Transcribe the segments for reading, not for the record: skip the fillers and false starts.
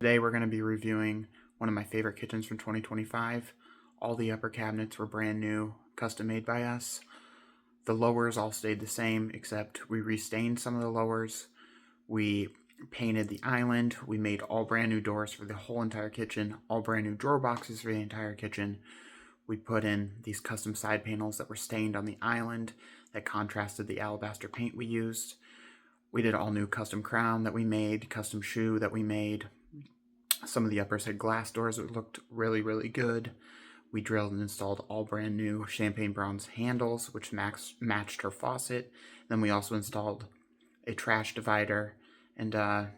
Today we're going to be reviewing one of my favorite kitchens from 2025. All the upper cabinets were brand new, custom made by us. The lowers all stayed the same, except we restained some of the lowers. We painted the island. We made all brand new doors for the whole entire kitchen, all brand new drawer boxes for the entire kitchen. We put in these custom side panels that were stained on the island that contrasted the alabaster paint we used. We did all new custom crown that we made, custom shoe that we made. Some of the uppers had glass doors that looked really, really good. We drilled and installed all brand new champagne bronze handles, which matched her faucet. Then we also installed a trash divider and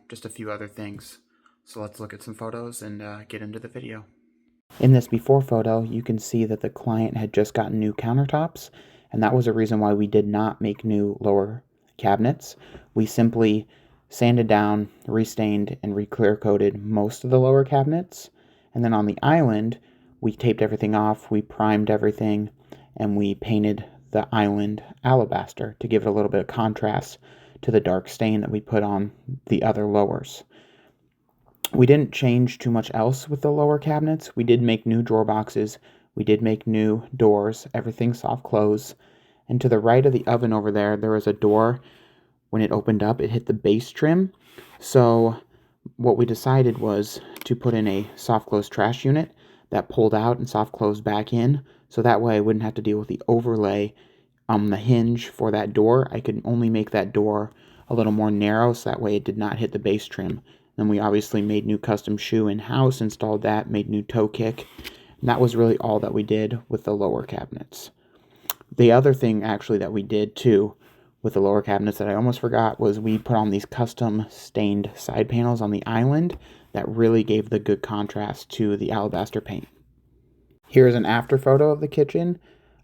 just a few other things. So let's look at some photos and get into the video. In this before photo, you can see that the client had just gotten new countertops, and that was a reason why we did not make new lower cabinets. We simply sanded down, restained, and re-clear coated most of the lower cabinets. And then on the island, we taped everything off, we primed everything, and we painted the island alabaster to give it a little bit of contrast to the dark stain that we put on the other lowers. We didn't change too much else with the lower cabinets. We did make new drawer boxes. We did make new doors, everything soft close. And to the right of the oven over there, there was a door. When it opened up, it hit the base trim. So what we decided was to put in a soft close trash unit that pulled out and soft closed back in. So that way I wouldn't have to deal with the overlay on the hinge for that door. I could only make that door a little more narrow so that way it did not hit the base trim. Then we obviously made new custom shoe in-house, installed that, made new toe kick. And that was really all that we did with the lower cabinets. The other thing actually that we did too with the lower cabinets that I almost forgot was we put on these custom stained side panels on the island that really gave the good contrast to the alabaster paint. Here's an after photo of the kitchen.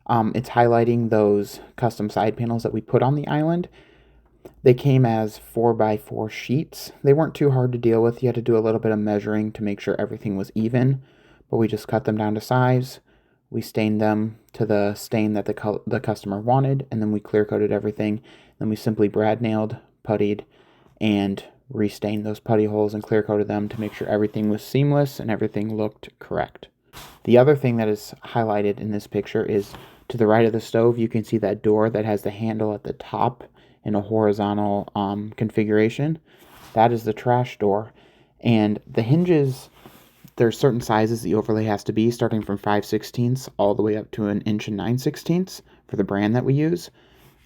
It's highlighting those custom side panels that we put on the island. They came as 4x4 sheets. They weren't too hard to deal with. You had to do a little bit of measuring to make sure everything was even, but we just cut them down to size. We stained them to the stain that the customer wanted, and then we clear coated everything. Then we simply brad nailed, puttied, and restained those putty holes and clear coated them to make sure everything was seamless and everything looked correct. The other thing that is highlighted in this picture is to the right of the stove, you can see that door that has the handle at the top in a horizontal configuration. That is the trash door. And the hinges, there's certain sizes the overlay has to be, starting from 5/16 all the way up to 1 9/16 inch for the brand that we use.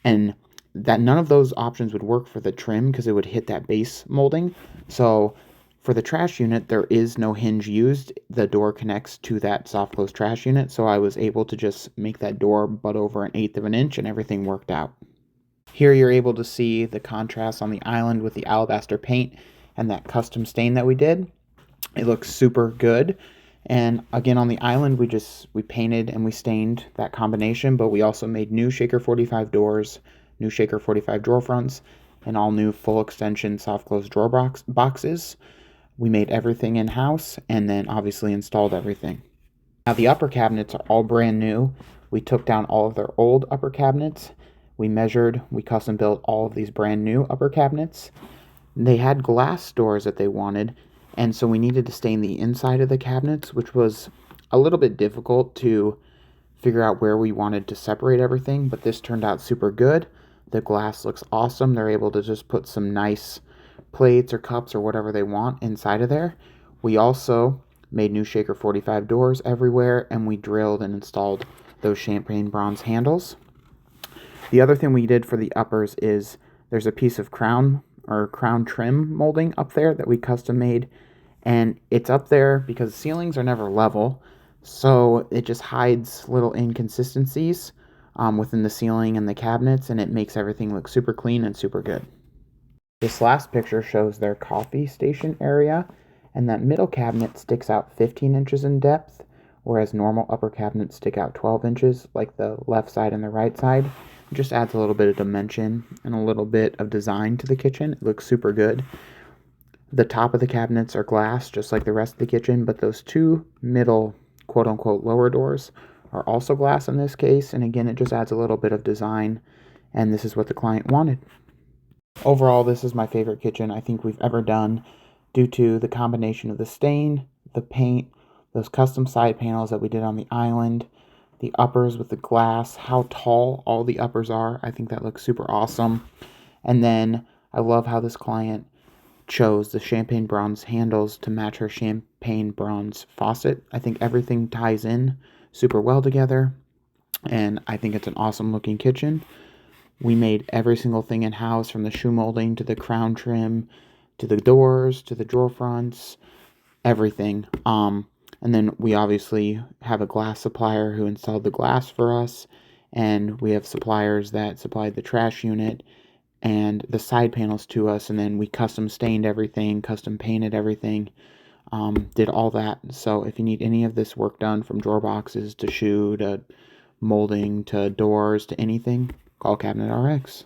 And that none of those options would work for the trim because it would hit that base molding. So for the trash unit, there is no hinge used. The door connects to that soft close trash unit. So I was able to just make that door butt over 1/8 of an inch and everything worked out. Here you're able to see the contrast on the island with the alabaster paint and that custom stain that we did. It looks super good. And again, on the island, we painted and we stained that combination, but we also made new Shaker 45 doors, new Shaker 45 drawer fronts, and all new full extension soft close drawer boxes. We made everything in-house and then obviously installed everything. Now the upper cabinets are all brand new. We took down all of their old upper cabinets. We measured, we custom built all of these brand new upper cabinets. They had glass doors that they wanted, and so we needed to stain the inside of the cabinets, which was a little bit difficult to figure out where we wanted to separate everything, but this turned out super good. The glass looks awesome. They're able to just put some nice plates or cups or whatever they want inside of there. We also made new Shaker 45 doors everywhere, and we drilled and installed those champagne bronze handles. The other thing we did for the uppers is there's a piece of crown trim molding up there that we custom made, and it's up there because ceilings are never level, so it just hides little inconsistencies within the ceiling and the cabinets, and it makes everything look super clean and super good. This last picture shows their coffee station area, and that middle cabinet sticks out 15 inches in depth, whereas normal upper cabinets stick out 12 inches, like the left side and the right side. It just adds a little bit of dimension and a little bit of design to the kitchen. It looks super good. The top of the cabinets are glass, just like the rest of the kitchen, but those two middle, quote-unquote, lower doors are also glass in this case, and again, it just adds a little bit of design, and this is what the client wanted. Overall, this is my favorite kitchen I think we've ever done. due to the combination of the stain, the paint, those custom side panels that we did on the island, the uppers with the glass, how tall all the uppers are. I think that looks super awesome. And then I love how this client chose the champagne bronze handles to match her champagne bronze faucet. I think everything ties in super well together, and I think it's an awesome looking kitchen. We made every single thing in-house, from the shoe molding to the crown trim to the doors to the drawer fronts, everything. And then we obviously have a glass supplier who installed the glass for us, and we have suppliers that supplied the trash unit and the side panels to us, and then we custom stained everything, custom painted everything, did all that. So if you need any of this work done, from drawer boxes to shoe to molding to doors to anything, call Cabinet RX.